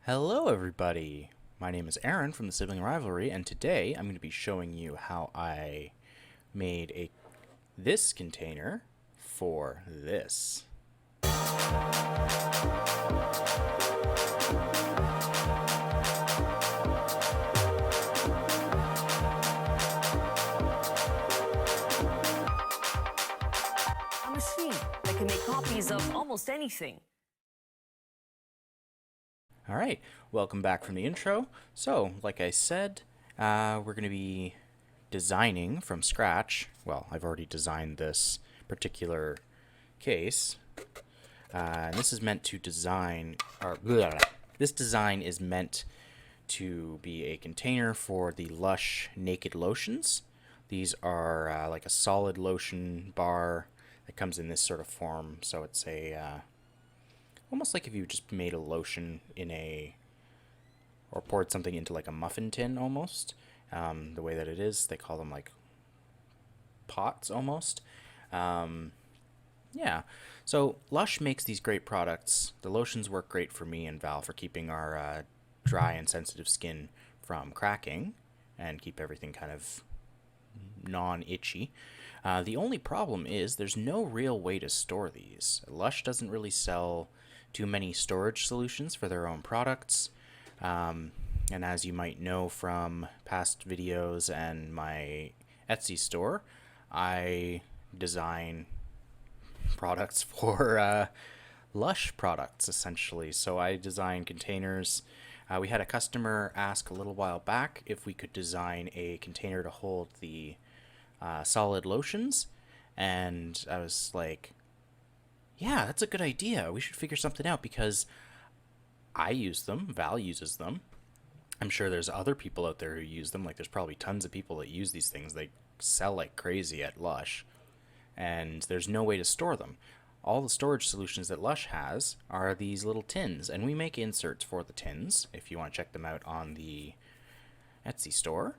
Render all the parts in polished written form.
Hello everybody! My name is Aaron from the Sibling Rivalry, and today I'm going to be showing you how I made this container for this. A machine that can make copies of almost anything. Alright, welcome back from the intro. So, like I said, we're going to be designing from scratch. Well, I've already designed this particular case. And this is meant to design, this design is meant to be a container for the Lush Naked Lotions. These are like a solid lotion bar that comes in this sort of form. So it's a almost like if you just made a lotion in or poured something into like a muffin tin almost. The way that it is, they call them like pots almost. Yeah, so Lush makes these great products. The lotions work great for me and Val for keeping our dry and sensitive skin from cracking and keep everything kind of non-itchy. The only problem is there's no real way to store these. Lush doesn't really sell too many storage solutions for their own products. And as you might know from past videos and my Etsy store, I design products for Lush products, essentially. So I design containers. We had a customer ask a little while back if we could design a container to hold the solid lotions, and I was like, yeah, that's a good idea. We should figure something out because I use them, Val uses them. I'm sure there's other people out there who use them. Like, there's probably tons of people that use these things. They sell like crazy at Lush, and there's no way to store them. All the storage solutions that Lush has are these little tins, and we make inserts for the tins if you want to check them out on the Etsy store.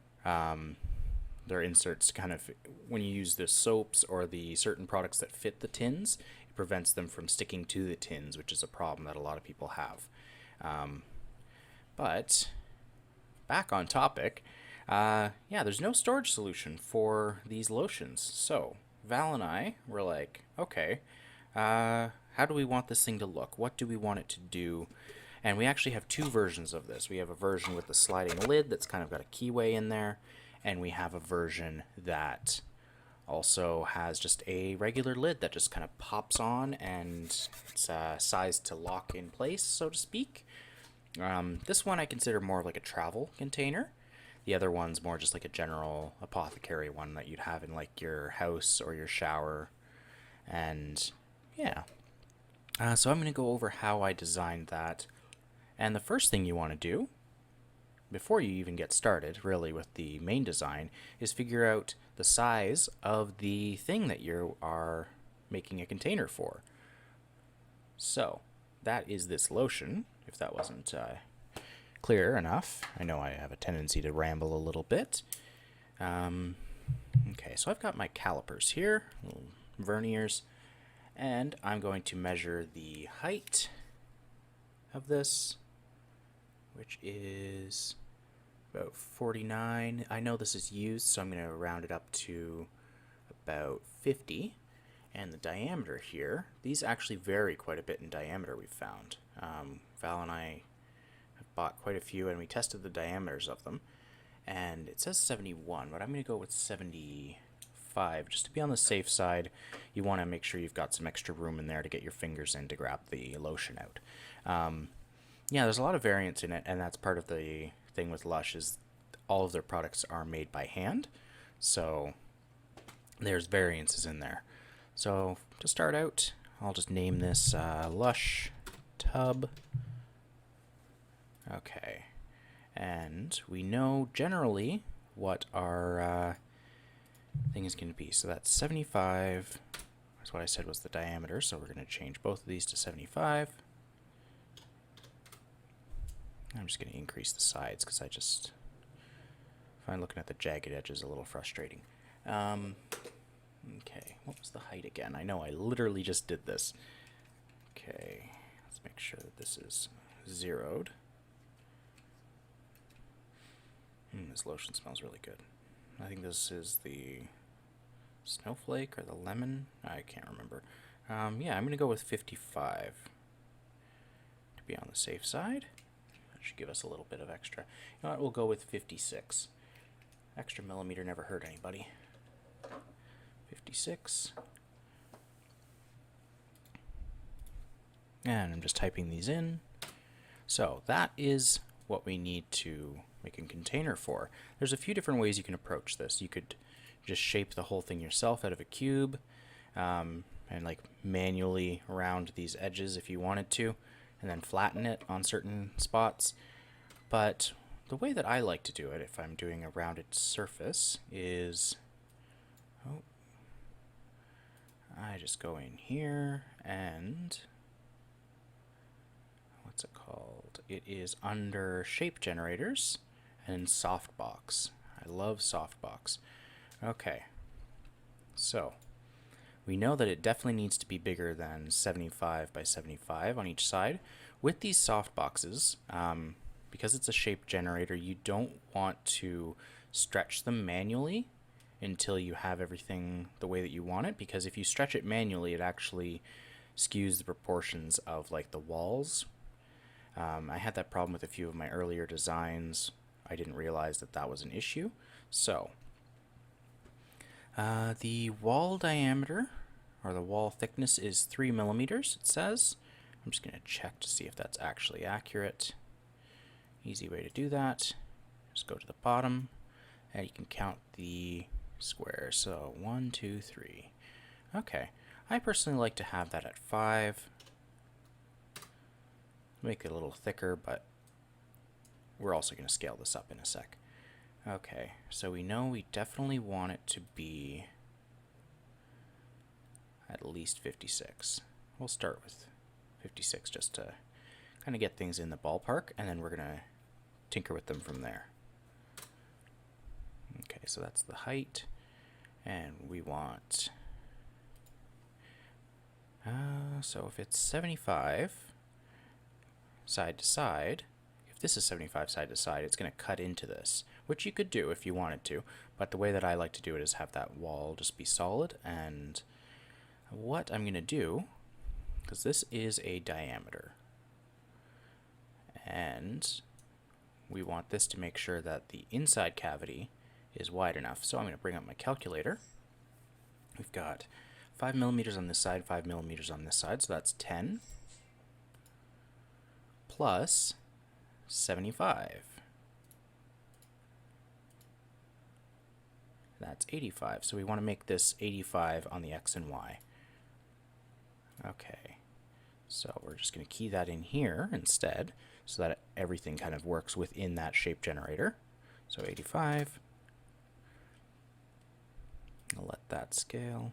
They're inserts kind of, when you use the soaps or the certain products that fit the tins, it prevents them from sticking to the tins, which is a problem that a lot of people have. But back on topic, yeah, there's no storage solution for these lotions. So Val and I were like, okay, how do we want this thing to look? What do we want it to do? And we actually have two versions of this. We have a version with the sliding lid that's kind of got a keyway in there, and we have a version that also has just a regular lid that just kind of pops on, and it's sized to lock in place, so to speak. This one I consider more like a travel container. The other one's more just like a general apothecary one that you'd have in like your house or your shower. And yeah. So I'm going to go over how I designed that. And the first thing you want to do, before you even get started, really, with the main design, is figure out the size of the thing that you are making a container for. So, that is this lotion, if that wasn't clear enough. I know I have a tendency to ramble a little bit. Okay, so I've got my calipers here, little verniers, and I'm going to measure the height of this, which is about 49. I know this is used, so I'm going to round it up to about 50. And the diameter here, these actually vary quite a bit in diameter, we've found. Val and I have bought quite a few, and we tested the diameters of them. And it says 71, but I'm going to go with 75. Just to be on the safe side, you want to make sure you've got some extra room in there to get your fingers in to grab the lotion out. Yeah, there's a lot of variance in it, and that's part of the thing with Lush is all of their products are made by hand, so there's variances in there. So to start out, I'll just name this Lush Tub. Okay, and we know generally what our thing is going to be. So that's 75. That's what I said was the diameter, so we're going to change both of these to 75. I'm just going to increase the sides because I find looking at the jagged edges a little frustrating. Okay, what was the height again? I know I literally just did this. Okay, let's make sure that this is zeroed. This lotion smells really good. I think this is the snowflake or the lemon. I can't remember. Yeah, I'm going to go with 55 to be on the safe side. That should give us a little bit of extra. You know what? We'll go with 56. Extra millimeter never hurt anybody. 56. And I'm just typing these in. So that is what we need to make a container for. There's a few different ways you can approach this. You could just shape the whole thing yourself out of a cube, and like manually round these edges if you wanted to, and then flatten it on certain spots. But the way that I like to do it, if I'm doing a rounded surface, is I just go in here and what's it called? It is under shape generators and softbox. I love softbox. Okay, so we know that it definitely needs to be bigger than 75 by 75 on each side. With these softboxes, because it's a shape generator, you don't want to stretch them manually until you have everything the way that you want it, because if you stretch it manually, it actually skews the proportions of like the walls. I had that problem with a few of my earlier designs. I didn't realize that that was an issue. So the wall diameter or the wall thickness is 3 millimeters, it says. I'm just going to check to see if that's actually accurate. Easy way to do that. Just go to the bottom and you can count the squares. So 1, 2, 3. Okay. I personally like to have that at 5. Make it a little thicker, but we're also going to scale this up in a sec. Okay, so we know we definitely want it to be at least 56. We'll start with 56 just to kind of get things in the ballpark, and then we're going to tinker with them from there. Okay, so that's the height, and we want... so if it's 75 side to side, if this is 75 side to side, it's going to cut into this, which you could do if you wanted to, but the way that I like to do it is have that wall just be solid. And what I'm going to do, because this is a diameter, and we want this to make sure that the inside cavity is wide enough, so I'm going to bring up my calculator. We've got 5 millimeters on this side, 5 millimeters on this side, so that's 10 plus 75. That's 85. So we want to make this 85 on the X and Y. Okay. So we're just going to key that in here instead so that everything kind of works within that shape generator. So 85. I'll let that scale.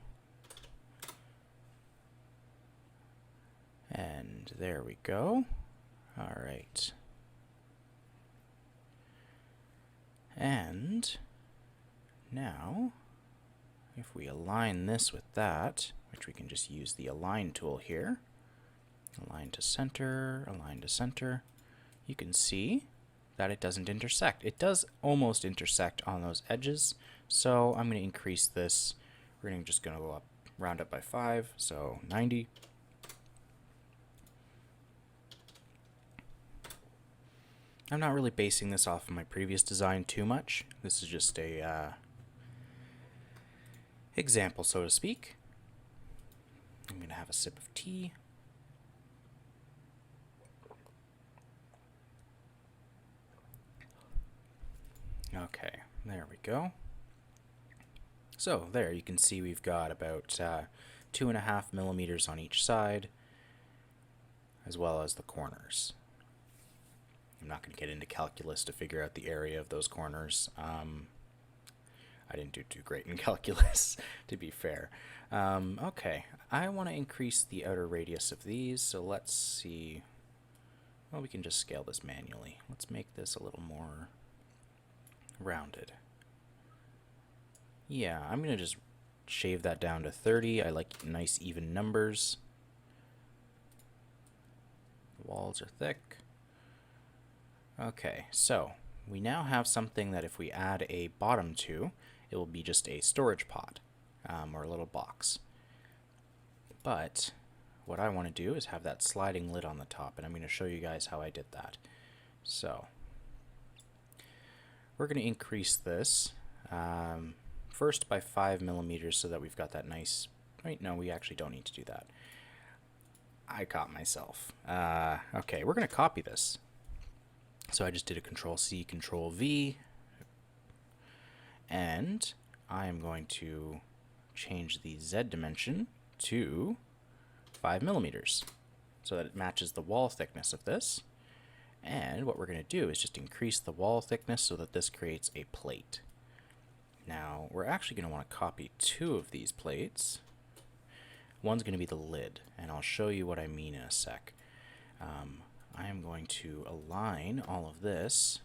And there we go. All right. And now, if we align this with that, which we can just use the align tool here, align to center, you can see that it doesn't intersect. It does almost intersect on those edges, so I'm going to increase this. We're just going to go up, round up by 5, so 90. I'm not really basing this off of my previous design too much. This is just a example, so to speak. I'm going to have a sip of tea. Okay, there we go. So there you can see we've got about 2.5 millimeters on each side, as well as the corners. I'm not going to get into calculus to figure out the area of those corners. I didn't do too great in calculus, to be fair. Okay, I want to increase the outer radius of these, so let's see. Well, we can just scale this manually. Let's make this a little more rounded. Yeah, I'm going to just shave that down to 30. I like nice even numbers. The walls are thick. Okay, so we now have something that if we add a bottom to, it will be just a storage pot or a little box. But what I want to do is have that sliding lid on the top, and I'm going to show you guys how I did that. So we're going to increase this first by 5 millimeters so that we've got that nice... Wait, no, we actually don't need to do that. I caught myself. Okay, we're going to copy this. So I just did a Control-C, Control-V, and I am going to change the Z dimension to 5 millimeters so that it matches the wall thickness of this. And what we're going to do is just increase the wall thickness so that this creates a plate. Now, we're actually going to want to copy 2 of these plates. One's going to be the lid, and I'll show you what I mean in a sec. I am going to align all of this,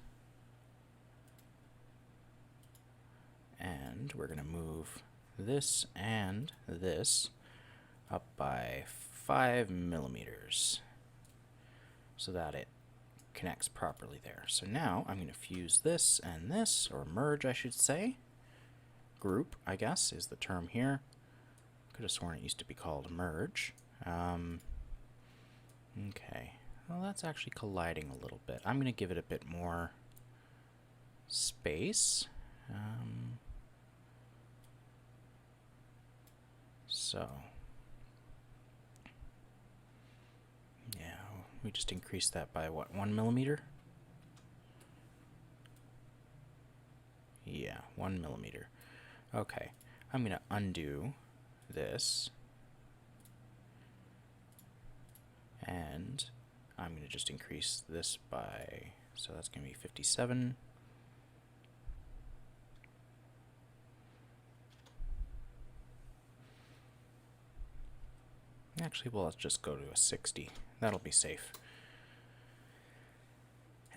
and we're going to move this and this up by 5 millimeters so that it connects properly there. So now I'm going to fuse this and this, or merge I should say. Group, I guess, is the term here. Could have sworn it used to be called merge. Okay, well that's actually colliding a little bit. I'm going to give it a bit more space. So, yeah, we just increased that by what, 1 millimeter? Yeah, 1 millimeter. Okay, I'm going to undo this, and I'm going to just increase this by, so that's going to be 57. Actually, well, let's just go to a 60. That'll be safe.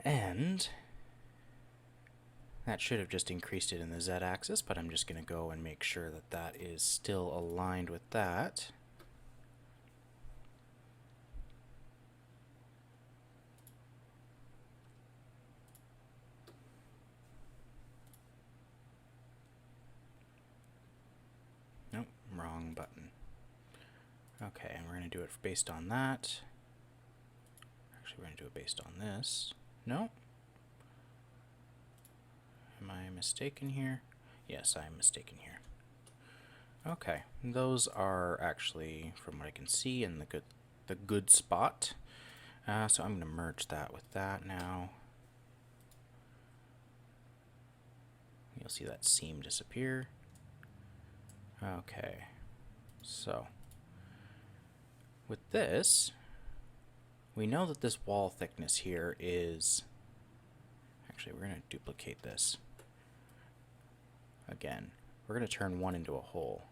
And that should have just increased it in the Z-axis, but I'm just going to go and make sure that that is still aligned with that. Nope, wrong button. Okay, and we're going to do it based on that. Actually, we're going to do it based on this. No. Am I mistaken here? Yes, I am mistaken here. Okay, those are actually, from what I can see, in the good spot. So I'm going to merge that with that now. You'll see that seam disappear. Okay, so with this, we know that this wall thickness here is, actually we're going to duplicate this. Again, we're going to turn one into a hole.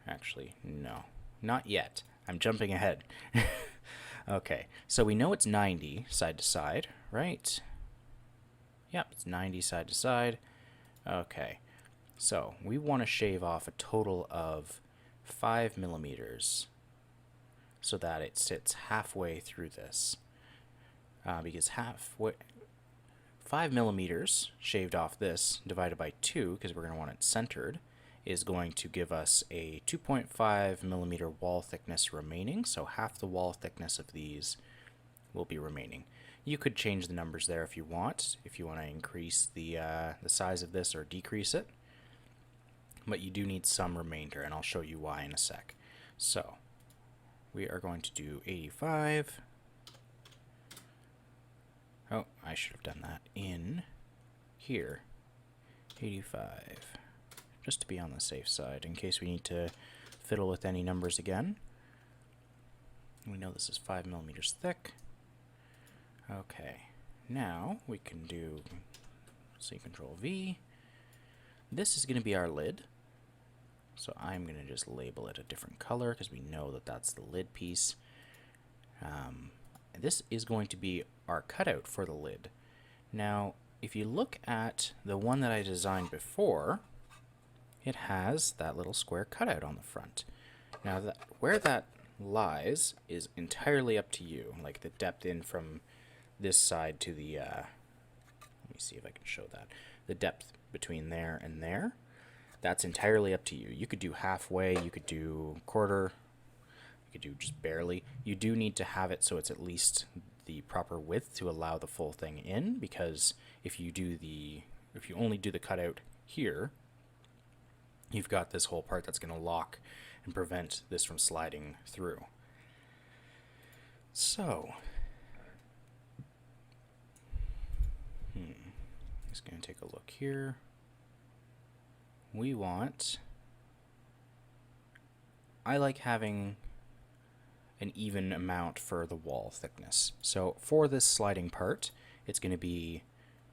Actually, no, not yet. I'm jumping ahead. Okay, so we know it's 90 side to side, right? Yep, it's 90 side to side. Okay, so we want to shave off a total of 5 millimeters so that it sits halfway through this. Because 5 millimeters shaved off this divided by 2, because we're going to want it centered, is going to give us a 2.5 millimeter wall thickness remaining. So half the wall thickness of these will be remaining. You could change the numbers there if you want to increase the size of this or decrease it. But you do need some remainder, and I'll show you why in a sec. So we are going to do 85. Oh, I should have done that in here. 85. Just to be on the safe side, in case we need to fiddle with any numbers again. We know this is 5 millimeters thick. Okay, now we can do C Control V. This is going to be our lid. So I'm going to just label it a different color because we know that that's the lid piece. This is going to be our cutout for the lid. Now, if you look at the one that I designed before, it has that little square cutout on the front. Now, where that lies is entirely up to you, like the depth in from this side to the me see if I can show that. The depth between there and there, that's entirely up to you. You could do halfway, you could do quarter, you could do just barely. You do need to have it so it's at least the proper width to allow the full thing in, because if you only do the cutout here, you've got this whole part that's going to lock and prevent this from sliding through. So, just going to take a look here. I like having an even amount for the wall thickness. So for this sliding part, it's going to be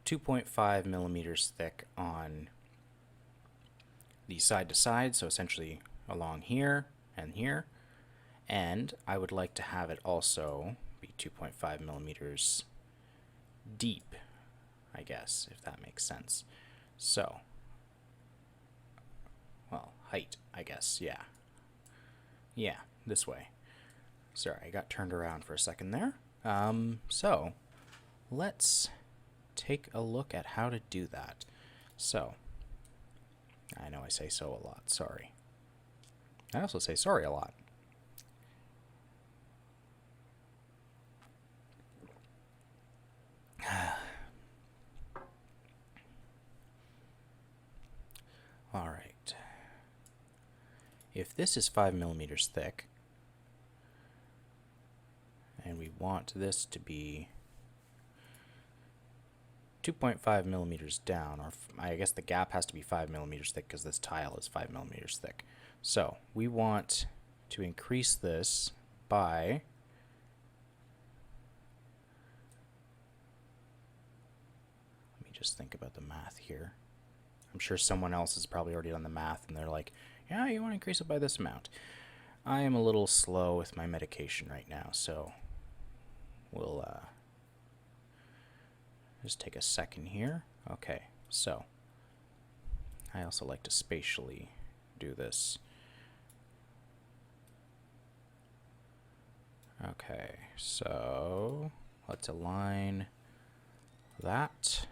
2.5 millimeters thick on the side to side, so essentially along here and here. And I would like to have it also be 2.5 millimeters deep, I guess, if that makes sense. So, well, height, I guess, yeah. Yeah, this way. Sorry, I got turned around for a second there. So, let's take a look at how to do that. So, I know I say so a lot, sorry. I also say sorry a lot. All right. If this is 5 millimeters thick, and we want this to be 2.5 millimeters down, or I guess the gap has to be 5 millimeters thick because this tile is 5 millimeters thick. So we want to increase this by just think about the math here. I'm sure someone else has probably already done the math and they're like, yeah, you want to increase it by this amount. I am a little slow with my medication right now, so we'll just take a second here. Okay, so I also like to spatially do this. Okay, so let's align that.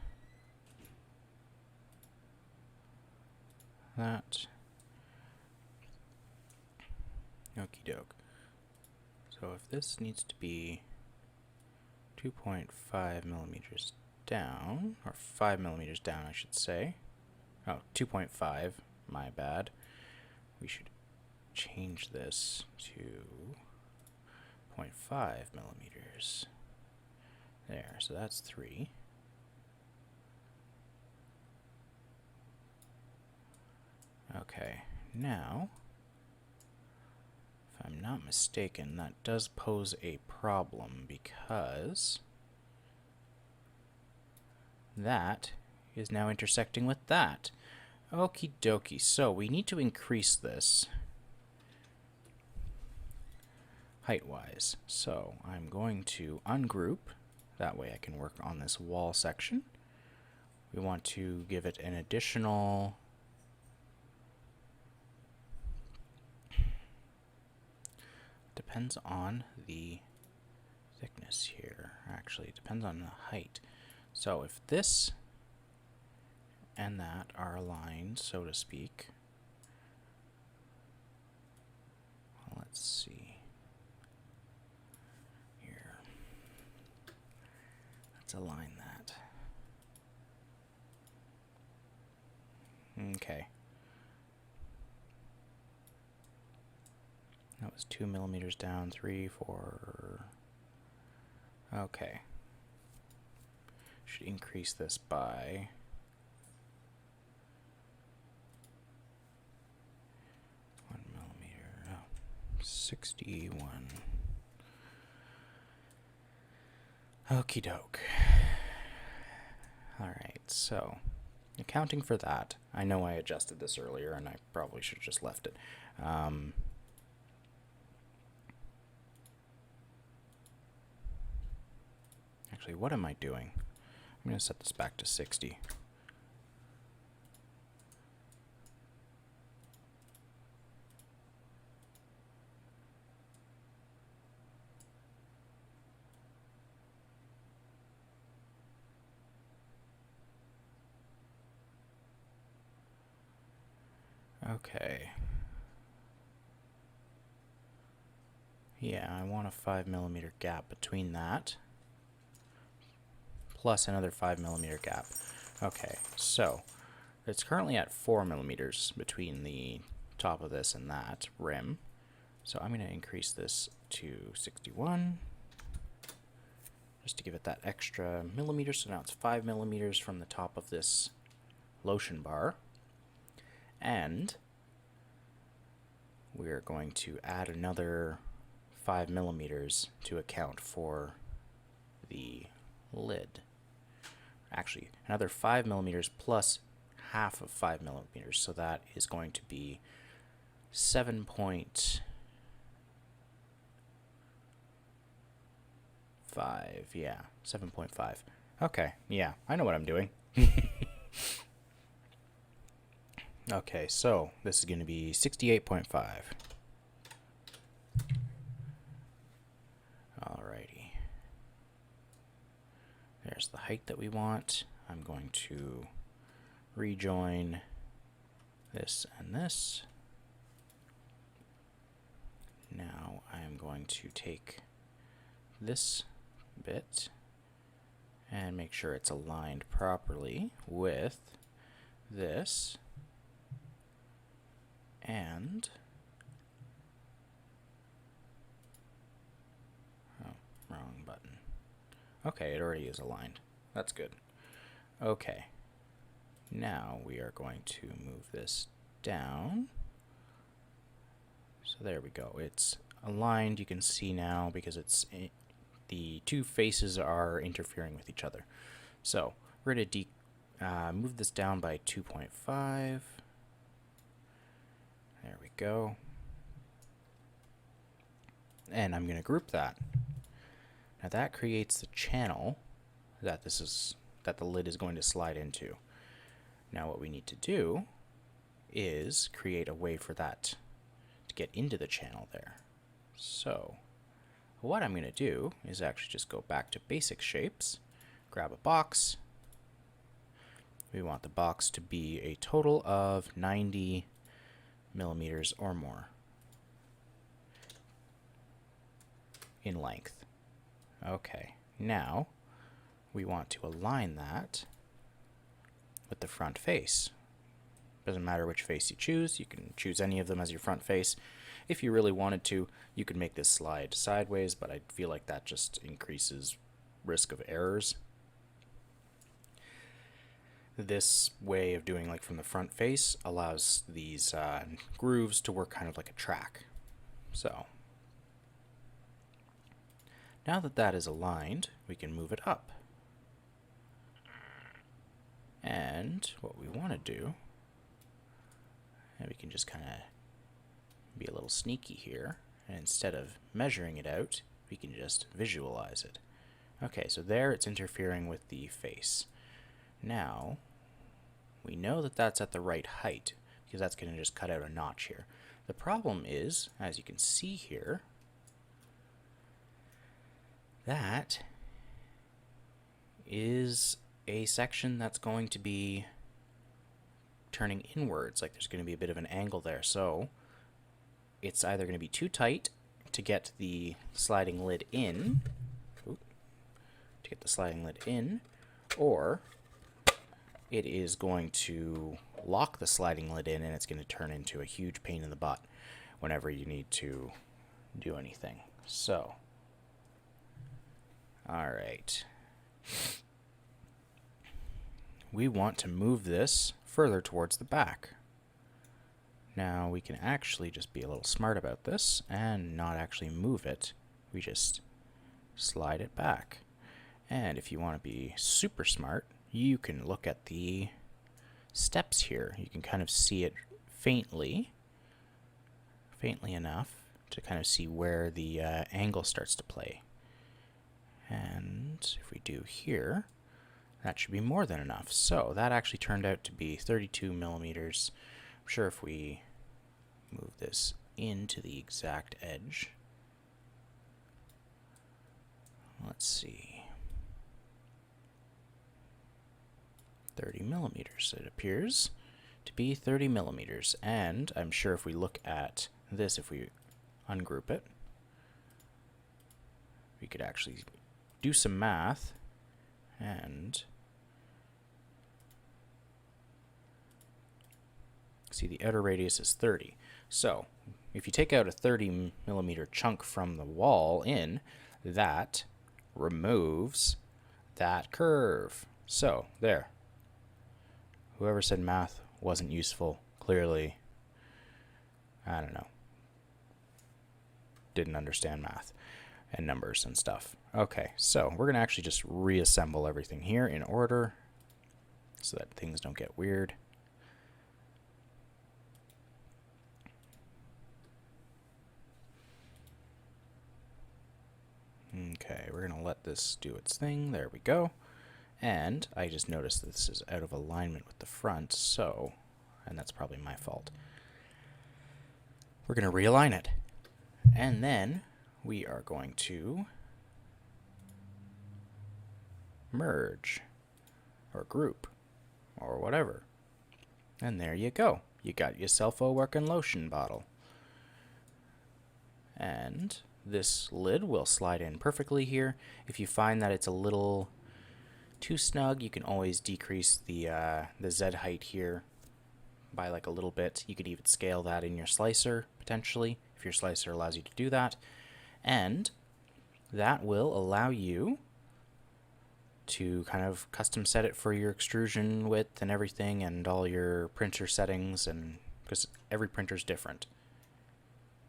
Okie doke. So if this needs to be 2.5 millimeters down, or 5 millimeters down, I should say. Oh, 2.5, my bad. We should change this to 0.5 millimeters. There, so that's 3. Okay, now, if I'm not mistaken, that does pose a problem because that is now intersecting with that. Okie dokie, so we need to increase this height-wise. So I'm going to ungroup, that way I can work on this wall section. We want to give it an additional depends on the thickness here. Actually, it depends on the height. So if this and that are aligned, so to speak, well, let's see here. Let's align that. Okay. That was 2 millimeters down, 3, 4. Okay. Should increase this by 1 millimeter. Oh, 61. Okie doke. Alright, so accounting for that, I know I adjusted this earlier and I probably should have just left it. Actually, what am I doing? I'm going to set this back to 60. Okay. Yeah, I want a 5mm gap between that, plus another 5mm gap. Okay, so it's currently at 4mm between the top of this and that rim. So I'm going to increase this to 61, just to give it that extra millimeter. So now it's 5mm from the top of this lotion bar. And we're going to add another 5mm to account for the lid. Actually, another 5mm plus half of 5mm, so that is going to be 7.5. Yeah, 7.5. Okay, yeah, I know what I'm doing. Okay, so this is going to be 68.5. Alrighty. There's the height that we want. I'm going to rejoin this and this. Now I am going to take this bit and make sure it's aligned properly with this, and wrong button. Okay, it already is aligned. That's good. Okay, now we are going to move this down. So there we go. It's aligned. You can see now because it's the two faces are interfering with each other. So we're going to move this down by 2.5. There we go. And I'm going to group that. Now that creates the channel that the lid is going to slide into. Now what we need to do is create a way for that to get into the channel there. So what I'm going to do is actually just go back to basic shapes, grab a box. We want the box to be a total of 90 millimeters or more in length. Okay, now we want to align that with the front face. Doesn't matter which face you choose. You can choose any of them as your front face. If you really wanted to, you could make this slide sideways, but I feel like that just increases risk of errors. This way of doing like from the front face allows these grooves to work kind of like a track. So now that that is aligned, we can move it up. And what we want to do, and we can just kind of be a little sneaky here, and instead of measuring it out, we can just visualize it. Okay, so there it's interfering with the face. Now, we know that that's at the right height, because that's going to just cut out a notch here. The problem is, as you can see here, that is a section that's going to be turning inwards, like there's going to be a bit of an angle there. So it's either going to be too tight to get the sliding lid in, or it is going to lock the sliding lid in, and it's going to turn into a huge pain in the butt whenever you need to do anything. So, alright. We want to move this further towards the back. Now we can actually just be a little smart about this and not actually move it. We just slide it back. And if you want to be super smart, you can look at the steps here. You can kind of see it faintly enough to kind of see where the angle starts to play. And if we do here, that should be more than enough. So that actually turned out to be 32 millimeters. I'm sure if we move this into the exact edge, let's see, 30 millimeters it appears to be 30 millimeters. And I'm sure if we look at this, if we ungroup it, we could actually do some math and see the outer radius is 30. So if you take out a 30 millimeter chunk from the wall in, that removes that curve. So there. Whoever said math wasn't useful, clearly, I don't know, didn't understand math and numbers and stuff. Okay, so we're going to actually just reassemble everything here in order so that things don't get weird. Okay, we're going to let this do its thing. There we go. And I just noticed that this is out of alignment with the front, so, and that's probably my fault. We're going to realign it. And then we are going to merge or group or whatever. And there you go. You got yourself a working lotion bottle. And this lid will slide in perfectly here. If you find that it's a little too snug, you can always decrease the Z height here by like a little bit. You could even scale that in your slicer potentially if your slicer allows you to do that, and that will allow you to kind of custom set it for your extrusion width and everything and all your printer settings, and because every printer is different.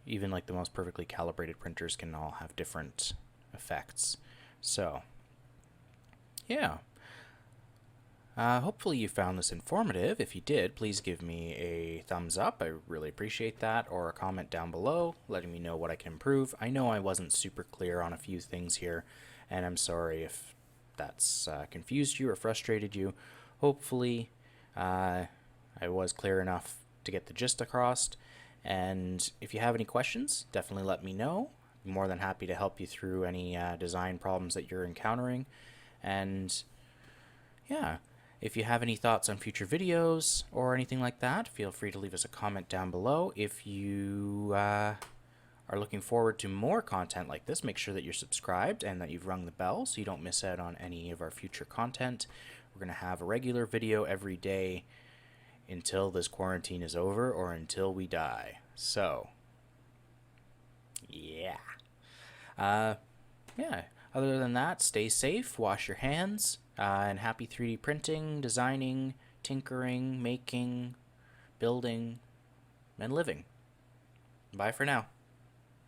Even like the most perfectly calibrated printers can all have different effects. So yeah. Hopefully you found this informative. If you did, please give me a thumbs up. I really appreciate that, or a comment down below letting me know what I can improve. I know I wasn't super clear on a few things here, and I'm sorry if that's confused you or frustrated you. Hopefully I was clear enough to get the gist across. And if you have any questions, definitely let me know. I'm more than happy to help you through any design problems that you're encountering. And yeah, if you have any thoughts on future videos or anything like that, feel free to leave us a comment down below. If you are looking forward to more content like this, make sure that you're subscribed and that you've rung the bell so you don't miss out on any of our future content. We're going to have a regular video every day until this quarantine is over or until we die. So, yeah. Yeah. Other than that, stay safe, wash your hands, and happy 3D printing, designing, tinkering, making, building, and living. Bye for now.